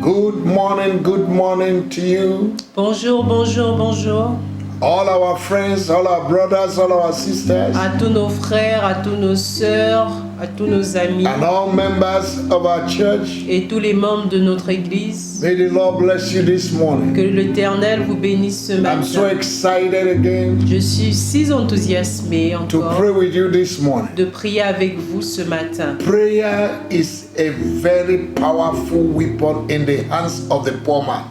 Good morning to you. Bonjour, bonjour, bonjour. All our friends, all our brothers, all our sisters. À tous nos frères, à tous nos sœurs, à tous nos amis. And all members of our church. Et tous les membres de notre église. May the Lord bless you this morning. Que l'Éternel vous bénisse ce matin. I'm so excited again. Je suis si enthousiasmé encore. To pray with you this morning. De prier avec vous ce matin. Prayer is a very powerful weapon in the hands of the poor man.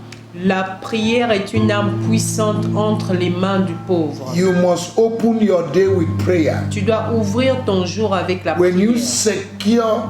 La prière est une arme puissante entre les mains du pauvre. You must open your day with prayer. Tu dois ouvrir ton jour avec la prière. When you secure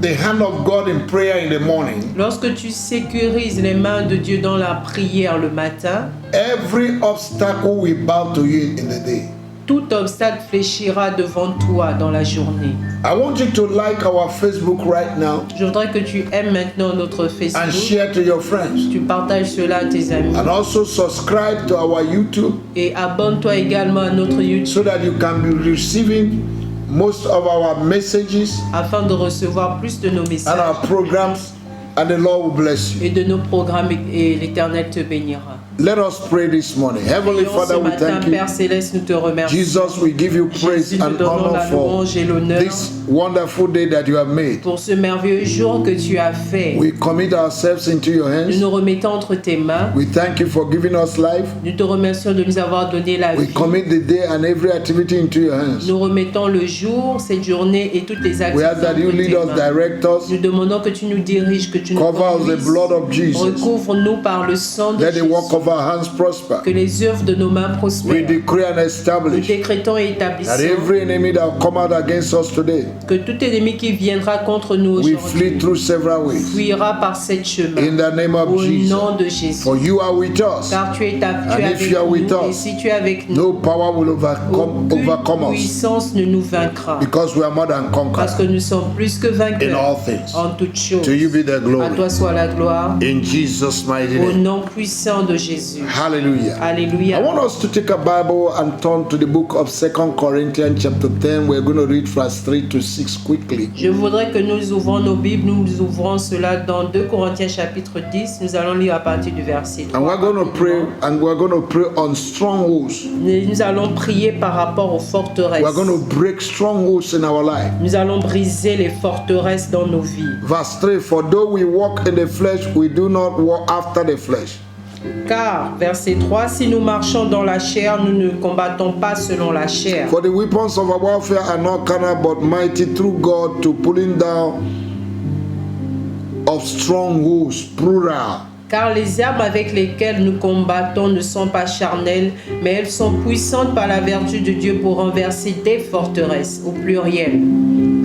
the hand of God in prayer in the morning, lorsque tu sécurises les mains de Dieu dans la prière le matin, every obstacle will bow to you in the day. Tout obstacle fléchira devant toi dans la journée. I want you to like our Facebook right now. Je voudrais que tu aimes maintenant notre Facebook. And share to your friends. Tu partages cela à tes amis. And also subscribe to our YouTube. Et abonne-toi également à notre YouTube. So that you can be receiving most of our messages. Afin de recevoir plus de nos messages. And our programs. And the Lord will bless you. Et de nos programmes, et l'Éternel te bénira. Let us pray this morning. Heavenly Father, we thank you. Père Céleste, nous te remercions. Jesus, we give you praise and honor for this wonderful day that you have made. Pour ce merveilleux jour que tu as fait. We commit ourselves into your hands. Nous nous remettons entre tes mains. We thank you for giving us life. Nous te remercions de nous avoir donné la vie. We commit the day and every activity into your hands. Nous remettons le jour, cette journée et toutes les activités. We ask that you lead us, direct us. Nous demandons que tu nous diriges, que tu nous conduises. Cover us the blood of Jesus. Recouvre-nous par le sang de Jésus. Let the work of our hands prosper. Que les œuvres de nos mains prospèrent. We decree and establish. Nous décrétons et établissons. That every enemy that will come out against us today. Que tout ennemi qui viendra contre nous aujourd'hui. We flee through several ways. Fuira par sept chemins. In the name of Jesus. Au nom de Jésus. For you are with us. Car tu es avec nous. Et si tu es avec nous. No power will overcome us. Puissance ne nous vaincra. Because we are more than conquerors. Parce que nous sommes plus que vainqueurs. In all things. En toutes choses. To you be the glory. À toi soit la gloire. In Jesus' mighty name. Au nom puissant de Jésus. Hallelujah. Alléluia. I want us to take a Bible and turn to the book of 2 Corinthians chapter 10. We're going to read verse 3 to 6 quickly. Je voudrais que nous ouvrons nos Bibles. Nous ouvrons cela dans 2 Corinthiens chapitre 10. Nous allons lire à partir du verset 3. And we're going to pray on strongholds. Nous allons prier par rapport aux forteresses. We're going to break strongholds in our life. Nous allons briser les forteresses dans nos vies. Verse 3, for though we walk in the flesh, we do not walk after the flesh. Car, verset 3, si nous marchons dans la chair, nous ne combattons pas selon la chair. For the weapons of our warfare are not carnal, but mighty through God to pulling down of strongholds, plural. Car les armes avec lesquelles nous combattons ne sont pas charnelles, mais elles sont puissantes par la vertu de Dieu pour renverser des forteresses, au pluriel.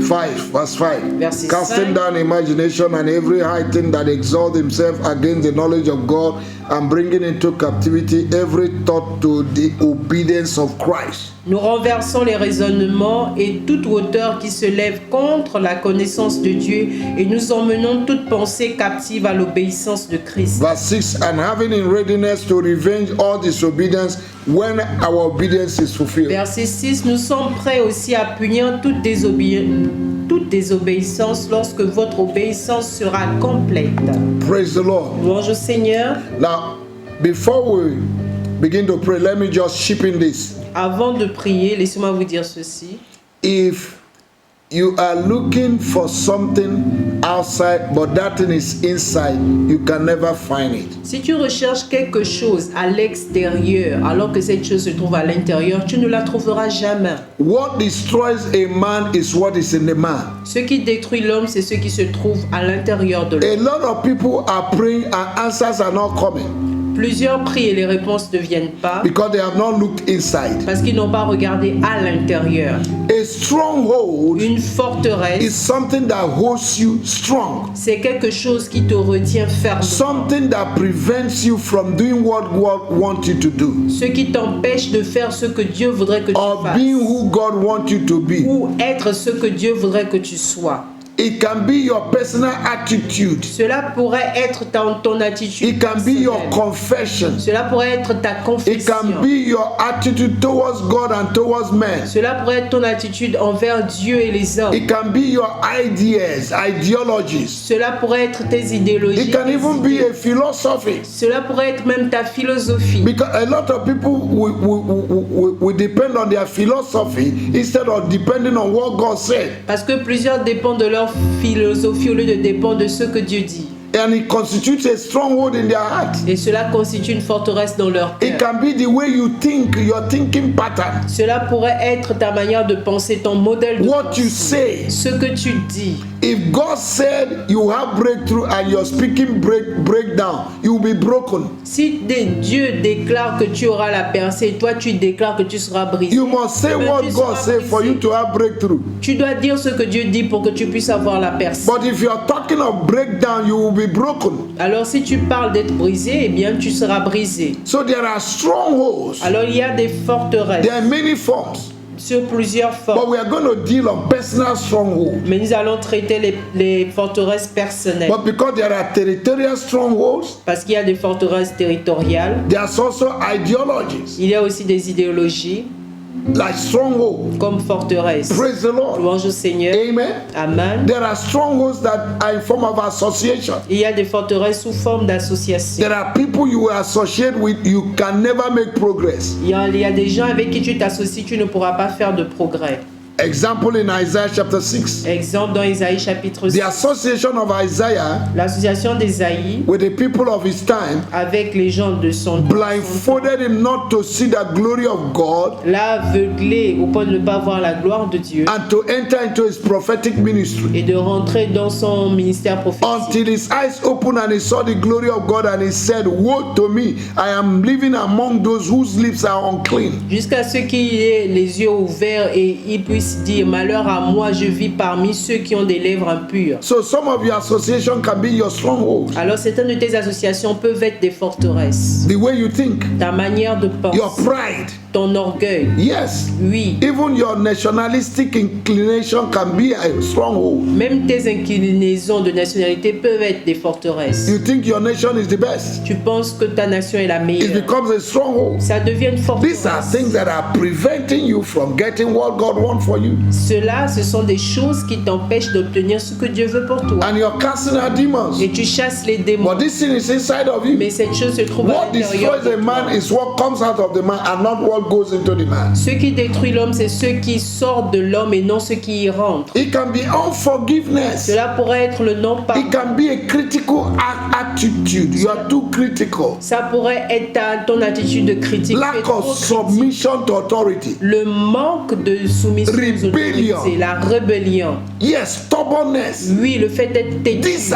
5, verse 5. Verset Casting 5. down imagination and every high thing that exalts himself against the knowledge of God, and bringing into captivity every thought to the obedience of Christ. Nous renversons les raisonnements et toute hauteur qui se lève contre la connaissance de Dieu, et nous emmenons toute pensée captive à l'obéissance de Christ. Verse 6, and having in readiness to revenge all disobedience when our obedience is fulfilled. Verset 6, nous sommes prêts aussi à punir toute désobéissance lorsque votre obéissance sera complète. Praise the Lord. Louange au Seigneur. Now, before we begin to pray, let me just chip in this. Avant de prier, laissez-moi vous dire ceci. If you are looking for something outside, but that thing is inside, you can never find it. Si tu recherches quelque chose à l'extérieur, alors que cette chose se trouve à l'intérieur, tu ne la trouveras jamais. What destroys a man is what is in the man. Ce qui détruit l'homme, c'est ce qui se trouve à l'intérieur de A l'homme. lot of people are praying and answers are not coming. Plusieurs prient et les réponses ne viennent pas because they have not looked inside. parce qu'ils n'ont pas regardé à l'intérieur. A stronghold Une forteresse, is something that holds you strong. c'est quelque chose qui te retient ferme. Something that prevents you from doing what God wants you to do. Ce qui t'empêche de faire ce que Dieu voudrait que tu Or fasses. being who God wants you to be. Ou être ce que Dieu voudrait que tu sois. It can be your personal attitude. Cela pourrait être ton attitude. It can be your personnelle. confession. Cela pourrait être ta It confession. can be your attitude towards God and towards men. Cela pourrait être ton attitude envers Dieu et les hommes. It can be your ideas, ideologies. Cela pourrait être tes idéologies. It can tes even idées. be a philosophy. Cela pourrait être même ta philosophie. Because a lot of people will depend on their philosophy instead of depending on what God said. Parce que plusieurs dépendent de leur philosophie au lieu de dépendre de ce que Dieu dit. And it constitutes a stronghold in their heart. Et cela constitue une forteresse dans leur It cœur. can be the way you think, your thinking pattern. Cela pourrait être ta manière de penser, ton modèle de What you pensée. say. Ce que tu dis. If God said you have breakthrough and your speaking breakdown, you will be broken. Si Dieu déclare que tu auras la percée et toi tu déclares que tu seras brisé, You must say ben, what tu God seras said for brisé. you to have breakthrough. Tu dois dire ce que Dieu dit pour que tu puisses avoir la percée. But if you are talking of breakdown, you will be broken. Alors si tu parles d'être brisé, eh bien tu seras brisé. So there are strongholds. Alors il y a des forteresses There are many forms. sur plusieurs But formes. we are going to deal on personal strongholds. Mais nous allons traiter les forteresses personnelles. But because there are territorial strongholds, Parce qu'il y a des forteresses territoriales. there's also ideologies Il y a aussi des idéologies like strongholds. comme forteresses. Praise the Lord. Louange au Seigneur. Amen. Amen. There are strongholds that are in form of association. Il y a des forteresses sous forme d'association. There are people you will associate with, you can never make progress. Il y a des gens avec qui tu t'associes, tu ne pourras pas faire de progrès. Example in Isaiah chapter 6. Exemple dans Isaïe chapitre 6. The association of Isaiah L'association d'Isaïe with the people of his time avec les gens de son blindfolded him not to see the glory of God l'a aveuglé au point de ne pas voir la gloire de Dieu and to enter into his prophetic ministry. et de rentrer dans son ministère prophétique. Until his eyes opened and he saw the glory of God and he said, woe to me, I am living among those whose lips are unclean. Jusqu'à ce qu'il ait les yeux ouverts et il puisse dire, malheur à moi, je vis parmi ceux qui ont des lèvres impures. So some of your association can be your stronghold. Alors certaines de tes associations peuvent être des forteresses. The way you think, Ta manière de your penser, pride. ton orgueil, Yes. oui. Even your nationalistic inclination can be a stronghold. Même tes inclinaisons de nationalité peuvent être des forteresses. You think your nation is the best. Tu penses que ta nation est la It meilleure. becomes a stronghold. Ça devient une These are forteresse. things that are preventing you from getting what God wants for you. Cela, ce sont des choses qui t'empêchent d'obtenir ce que Dieu veut pour toi. And you're casting out demons. Et tu chasses les démons. But this thing is inside of you. Mais cette chose se trouve à What l'intérieur destroys de a man toi. is what comes out of the man and not what goes into the man. Ce qui détruit l'homme, c'est ce qui sort de l'homme et non ce qui y rentre. It can be unforgiveness. Cela pourrait être le non-pardon. It can be a critical attitude. You are too critical. Ça pourrait être ton attitude de critique. Tu es Lack trop of critique. submission to authority. Le manque de soumission aux Rebellion. autorités, la rébellion. Yes, stubbornness. Oui, le fait d'être têtu. These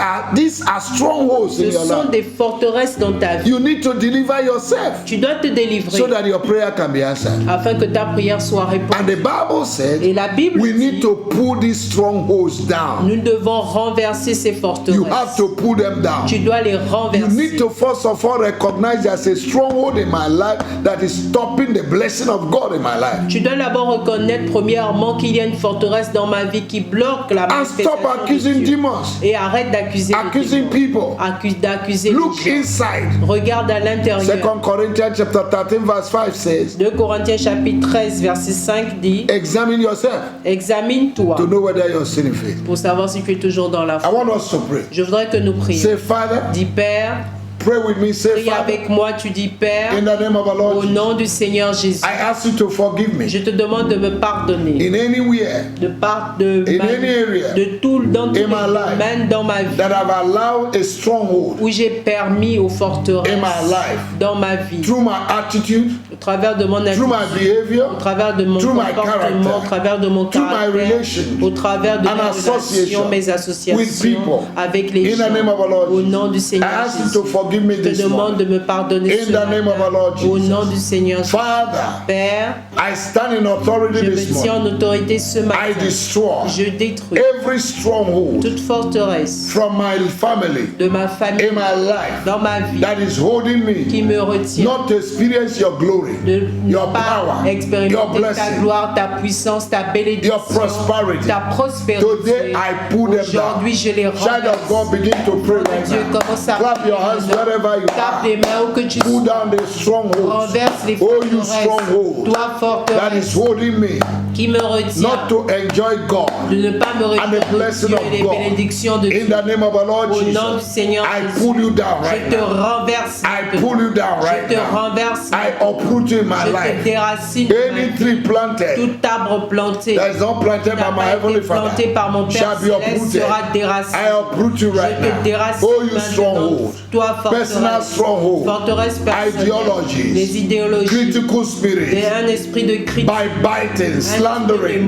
are strongholds in Ce your sont life. des forteresses dans ta vie. You need to deliver yourself Tu dois te délivrer so that your prayer can be answered. afin que ta prière soit répondue. And the Bible said Et la Bible we need dit, to pull these strongholds down. nous devons renverser ces forteresses. You have to pull them down. Tu dois les You renverser. need to first of all recognize there's a stronghold in my life that is stopping the blessing of God in my life. Tu dois d'abord reconnaître premièrement qu'il y a une forteresse dans ma vie qui bloque la And stop manifestation accusing de Dieu. demons, Et arrête d'accuser les accusing démons. people. D'accuser Look les gens. inside. Regarde à l'intérieur. 2 Corinthians chapter 13 verse 5 says, 2 Corinthiens chapitre 13 verset 5 dit, examine yourself examine-toi to know whether you're still in faith. pour savoir si tu es toujours dans la I foi. want us to pray. Je voudrais que nous prions. Say, Father, Dis Père, pray with me. Say, prie Father, avec moi, tu dis Père, in the name of our au Lord Jesus, nom du Seigneur Jésus. I ask you to forgive me Je te demande de me pardonner in anywhere de part de in any area dans tous les in my life domaines dans ma vie that I've allowed a stronghold où j'ai permis aux forteresses in my life dans ma vie, through my attitude, au travers de mon through my attitude, behavior, au travers de mon through my comportement, character, au travers de mon through my caractère, relations au travers de and mes association relations, mes with associations people. avec les In the name of our gens, Lord au Jesus. nom du I Seigneur ask you Jésus. to forgive me Je te this demande morning. de me pardonner In ce the name of our Lord matin, au Jesus. nom du Seigneur Jésus. Father, Père, I stand in authority je me this tiens morning. en autorité ce I matin. destroy Je détruis every stronghold toute forteresse from my family de ma famille in my life dans ma vie that is holding qui me me retient not to experience your glory. glory, de ne your pas power, your expérimenter ta blessing, gloire, ta puissance, ta bénédiction, your prosperity. ta prospérité. Today I pull them down. Aujourd'hui, je les Child of God, renverse. begin to pray right Dieu, now. commence à Clap your hands prier. wherever you Tape les are. mains où que tu Pull sois. down the strongholds. Renverse les Oh, you forteresses. stronghold Toi, that forteresse, is holding me qui me retient not to enjoy God. de ne pas me and the retirer de blessing Dieu of et les God. bénédictions de In Dieu. the name of our Lord Au nom du Jesus, Seigneur I Jésus, pull you down je right te now. renverse. I pull you down Je right te now. renverse. I uproot you in my Je te life. déracine. de ma Any vie. tree planted Tout arbre planté that is not planted qui n'a by my pas heavenly été planté Father par mon Père shall be Céleste uprooted. sera déraciné. I uproot you right Je te now. déracine Oh, you maintenant. stronghold, Toi, personal forteresse, stronghold, forteresse personnelle, ideologies, les idéologies, critical spirit, un esprit de critique, by biting, slandering,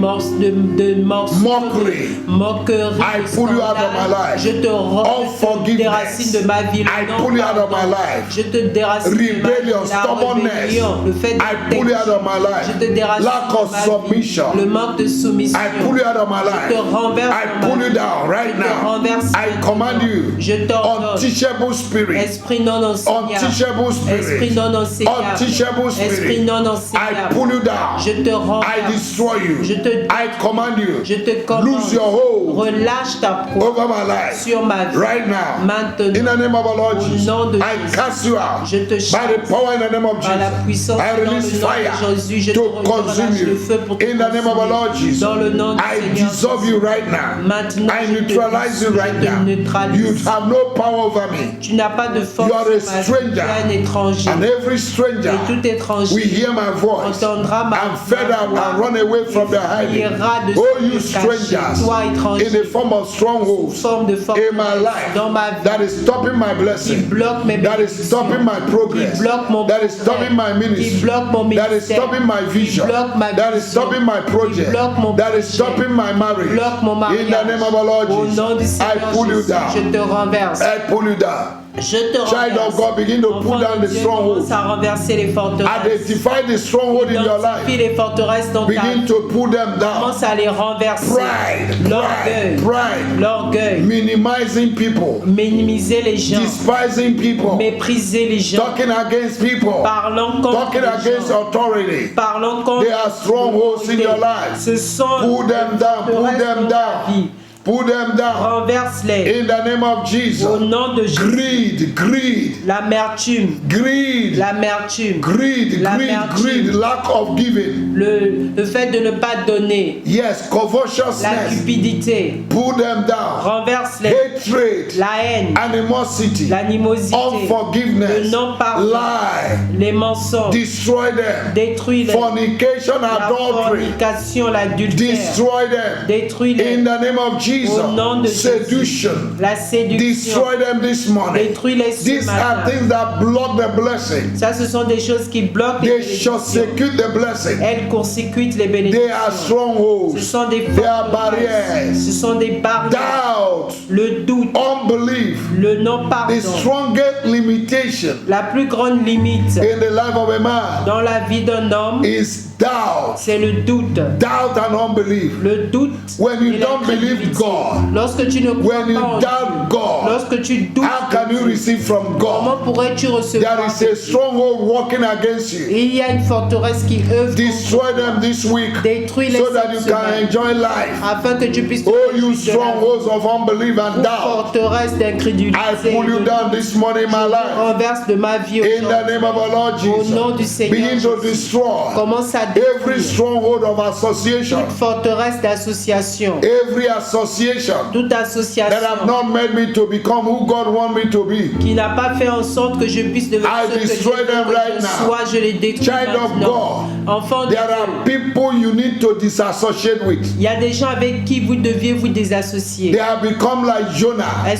de mockery. moquerie, I de pull you out of scandale. my life. Je te déracine de ma vie. I pull you out of my life. Je te déracine de ma vie. Rebellion, La stubbornness. rébellion, le fait de I pull you out of my life. je te déracine Lack de of ma vie. submission. Le manque de soumission. I pull you out of my Je life. te renverse I dans ma pull you vie. down right Je te now. renverse I maintenant. command you. Je t'ordonne. Unteachable spirit. Esprit non enseignable. Unteachable Esprit spirit. non enseignable. Unteachable Esprit spirit. non I enseignable. pull you down. Je te renverse. I destroy you. Je te I command you. Je te commande. Lose your hold Relâche ta proie over my life sur ma vie. right now. Maintenant. In the name of our Lord Au Jesus, nom de I Jésus. cast you out. Je te By chasse. the power in the name of Par la Jesus, puissance I dans le release nom fire de Jésus, je to te consume relâche le feu pour you. te In the name of our Lord consumer. Jesus, Dans le nom du I Seigneur dissolve Jésus. you right now. Maintenant, I je te neutralize you dissout, right je te now. neutralise. You have no power over me. Tu n'as pas de force You are a sur ma vie. stranger. Tu es un étranger. And every stranger Et tout étranger will hear my voice entendra ma and fed up voix and run away from their et hiding. fuira de Oh, se you cacher. strangers, Toi, étranger, in the form of strongholds forme de in my life dans ma vie, that is stopping my qui blessing, bloque mes that is bénédictions, stopping my progress, qui bloque mon that is stopping my progrès, qui ministry, bloque mon that is ministère, stopping my vision, qui bloque ma that is vision, stopping my qui project, bloque mon that is projet, stopping my marriage. bloque mon mariage. In the name of our Lord Au Jesus, nom du I Seigneur pull you Jésus, je down. te renverse. I pull you down. Je te Child of renverse. God, begin to pull Enfant down de the Dieu, strongholds. commence à renverser les forteresses. Identify the stronghold in your Identifie life. les forteresses dans ta Begin vie. to pull them down. Commence à les renverser. Pride, L'orgueil. pride, L'orgueil. minimizing people, Minimiser les gens. despising people, Mépriser les gens. talking against people, Parlant contre talking les against gens. authority. Parlant contre They are strongholds in your life. Ce sont Pull them down, pull forteresses them dans ta down, vie. pull them down. Renverse-les. In the name of Au Jesus. nom de Jésus. Greed, L'amertume. greed, L'amertume. greed, L'amertume. greed, lack of giving. Le fait de ne pas donner. Yes, La covetousness. cupidité. Pull them down. Renverse-les. Hatred, La haine. animosity, L'animosité. unforgiveness, Le non-pardon. lie, Les mensonges. destroy them. Détruis-les. Fornication, La adultery, fornication, l'adultère. destroy them. Détruis-les. In the name of Jesus, Au nom de seduction, La séduction. destroy them this morning. Détruis-les ce These are matin. things that block the blessing. Ça, ce sont des choses qui bloquent les They bénédictions. shall secure the blessing. Elles court-circuitent les They are bénédictions. Ce strongholds. sont des They are forteresses. barriers. Ce sont des barrières. Doubt, Le doute, unbelief, le the non-pardon. strongest limitation La plus grande limite in the life of a man dans la vie d'un homme, is doubt. c'est le doute. Doubt and unbelief. Le doute. When you et don't believe l'incrédulité. God, Lorsque tu ne crois when you pas en doubt Dieu, God, lorsque tu doutes, how can you receive from comment God? pourrais-tu recevoir There is de a Dieu? stronghold working against you. Il y a une forteresse qui œuvre Destroy them this week Détruis-les so that you cette can semaine. enjoy life. afin que tu puisses te Oh, you réjouir de la strongholds of unbelief and vie. doubt, Forteresse d'incrédulité. I pull you down this morning in my life. Renverse de ma vie In the aujourd'hui. name of our Lord Au nom du Jesus, Seigneur begin to Jésus. destroy Commence à every détruire stronghold of association, toute forteresse d'association, every association toute that have association not made me to become who God wants me to be. qui n'a pas fait en sorte que je puisse devenir I ce que Dieu destroy veut them que right je now. sois, je les détruis Child of maintenant. Enfant de There Dieu, are people you need to disassociate with. il y a des gens avec qui vous deviez vous désassocier. They have become like Jonah. Elles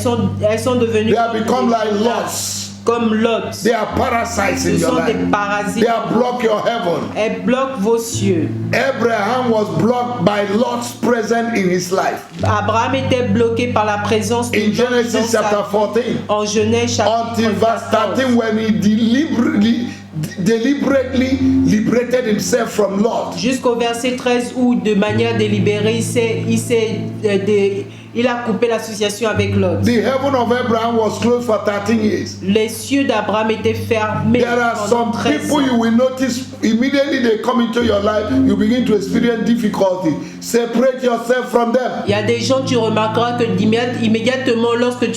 sont devenues They have become des like Jonas, Lot. comme Lot. They are parasites in Ce your sont des life. parasites. They have blocked your heaven. Elles bloquent vos cieux. Abraham was blocked by Lot's presence in his life. Abraham était bloqué par la présence de In Lot dans Genesis sa chapter vie. 14, En Genèse chapitre until verse 14. 13, when he deliberately liberated himself from Lot. Jusqu'au verset 13 où de manière délibérée il a coupé l'association avec Lot. The heaven of Abraham was closed for 13 years. Les cieux d'Abraham étaient fermés There are pendant some 13 people ans. you will notice immediately they come into your life, you begin to experience difficulty. Separate yourself from them. Il y a des gens, tu remarqueras que immédiatement, lorsque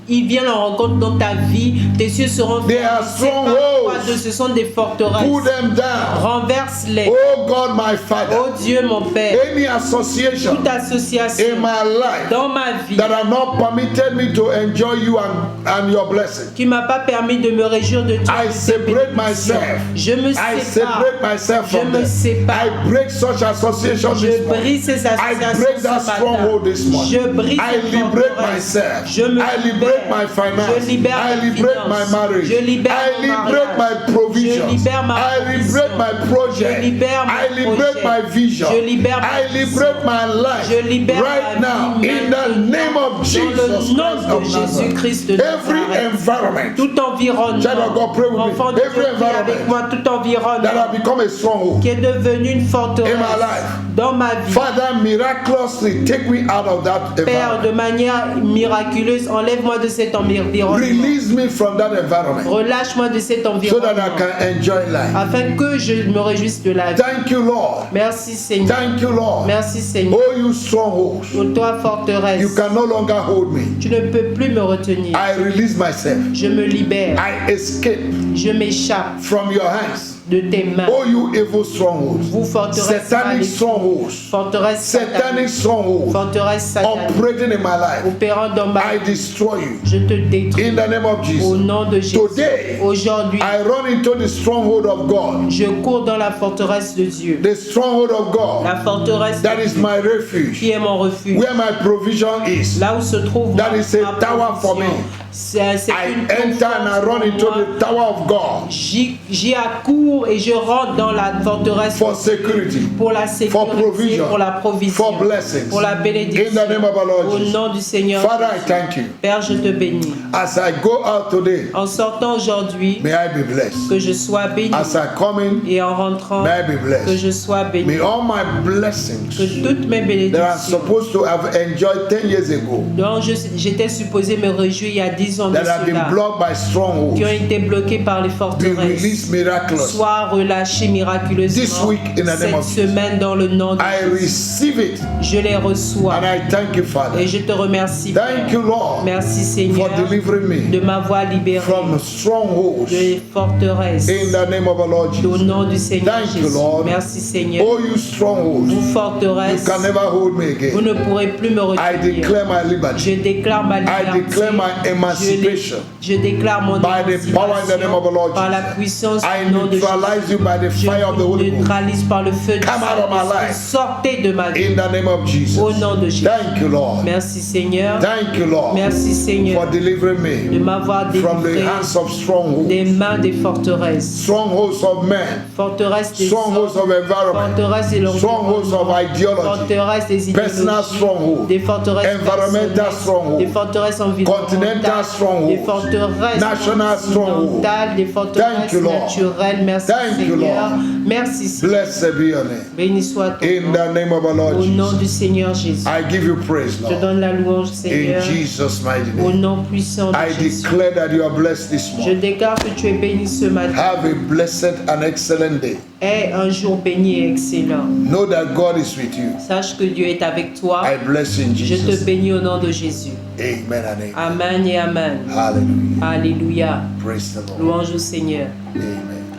ils viennent en rencontre dans ta vie, tes cieux seront They are strongholds. Ce sont des forteresses. Pull them down. Renverse-les. Oh God, my Father. Oh Dieu, mon Père, Any association toute association in my life dans ma vie that have not permitted me to enjoy you and your blessing, qui m'a pas permis de me réjouir de Dieu. I separate myself. Je me I sépare. separate myself Je from me them. sépare. I break such association Je this morning. brise ces I associations break that ce matin. stronghold this morning. Je brise I ces liberate forteresses. myself. Je me I liberate my finance. Je libère I mes liberate my finances. marriage. Je libère I mon liberate mariage. my provisions. Je libère ma I liberate provision. my project. Je libère mon I liberate projet. my vision. Je libère ma I liberate my life. Je libère right ma now vie in the name of Jesus dans le nom Christ de of Jésus-Christ de Nazareth. Every Nazareth. environment Tout environnement, Child of God, pray with me. enfant de Every Dieu, prie avec environment moi, tout that environnement have become a stronghold qui est devenu une forteresse in my life, dans ma vie. Father, miraculously take me out of that Père, environment. de manière miraculeuse, enlève-moi de cet environnement. Release me from that environment Relâche-moi de cet so that environnement I can enjoy life. afin que je me réjouisse de la vie. Thank you, Lord. Merci Seigneur. Thank you, Lord. Merci Seigneur. Oh, you strongholds, Pour toi, forteresse, you can no longer hold me. tu ne peux plus me retenir. I release myself. Je me libère. I escape Je m'échappe from your hands. de tes mains. Oh, you evil strongholds, Vous, forteresse satanic strongholds, Forteresse satanic satanique. strongholds Forteresse satanique. operating in my life. Opérant dans ma I vie. destroy you Je te détruis. in the name of Au Jesus. nom de Jésus. Today, Aujourd'hui, I run into the stronghold of God, je cours dans la forteresse de Dieu. the stronghold of God La forteresse that is my refuge, qui est mon refuge. where my provision is. Là où se trouve That is a ma tower for provision. me. C'est I une enter and I run into the tower of God J'y accours et je rentre dans la forteresse for security, pour la for sécurité, provision, pour la provision, for blessings. pour la In bénédiction. the name of our Lord Au Jesus. nom du Seigneur. Father, I thank you. Père, je te bénis. As I go out today, En sortant aujourd'hui, may I be blessed. que je sois béni. As I come in, Et en rentrant, may I be que blessed. je sois béni. May all my Que blessings toutes mes that I'm bénédictions supposed to have enjoyed 10 years ago, dont j'étais supposé me réjouir il y a 10 ans de that have been cela, blocked by strongholds, qui ont été bloqués par les be forteresses, released miraculously. soient relâchés This miraculeusement week, in the name cette of Jesus. semaine dans le nom de I Jésus. receive it Je les reçois and I thank you, Father. et je te remercie. Thank Père. you, Lord, Merci for Seigneur delivering de me m'avoir libéré from strongholds de forteresses. in the name of our Lord Au Jesus. nom du Seigneur Thank you, Jésus. Lord. Merci Seigneur. Oh, you strongholds, Vous you forteresses, can never hold me vous again. ne pourrez plus me I retenir. declare my liberty. Je déclare ma liberté. declare my emancipation. Je déclare mon By the power in the name of the Lord par la Jesus. puissance I du nom de Jésus. neutralize you by the Je fire of the vous Holy Ghost. neutralise par le feu du Come out of my Saint-Esprit. life. Sortez de ma vie. In the name of Jesus. Au nom de Jésus. Thank you, Lord. Merci Seigneur. Thank you, Lord, Merci Seigneur for delivering de me m'avoir from the délivré hands of strongholds, des mains des forteresses. strongholds of men, Forteresses des strongholds hommes, of environment, forteresses de strongholds of l'environnement, ideology, forteresses des personal idéologies, strongholds, des forteresses environmental personnelles, strongholds, des forteresses continental environnementales, strongholds, des forteresses national strongholds. continentales, des Thank forteresses you, Lord. naturelles. Merci Thank you, Seigneur. Lord. Merci Seigneur. Blessed be your name. Béni soit ton In nom. the name of our Lord Au nom Jesus, du Seigneur Jésus. I give you praise, Je te Lord. donne la louange In Seigneur. Jesus' mighty Au name, nom puissant de I Jésus. declare that you are blessed this Je morning. déclare que tu es béni ce matin. Have a blessed and excellent day. Aie un jour béni et excellent. Know that God is with you. Sache que Dieu est avec toi. I bless you in Je te Jesus' name. bénis au nom de Jésus. Amen and amen. Amen et Amen. Hallelujah. Alléluia. Praise the Lord. Louange au Seigneur. Amen.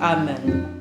Amen.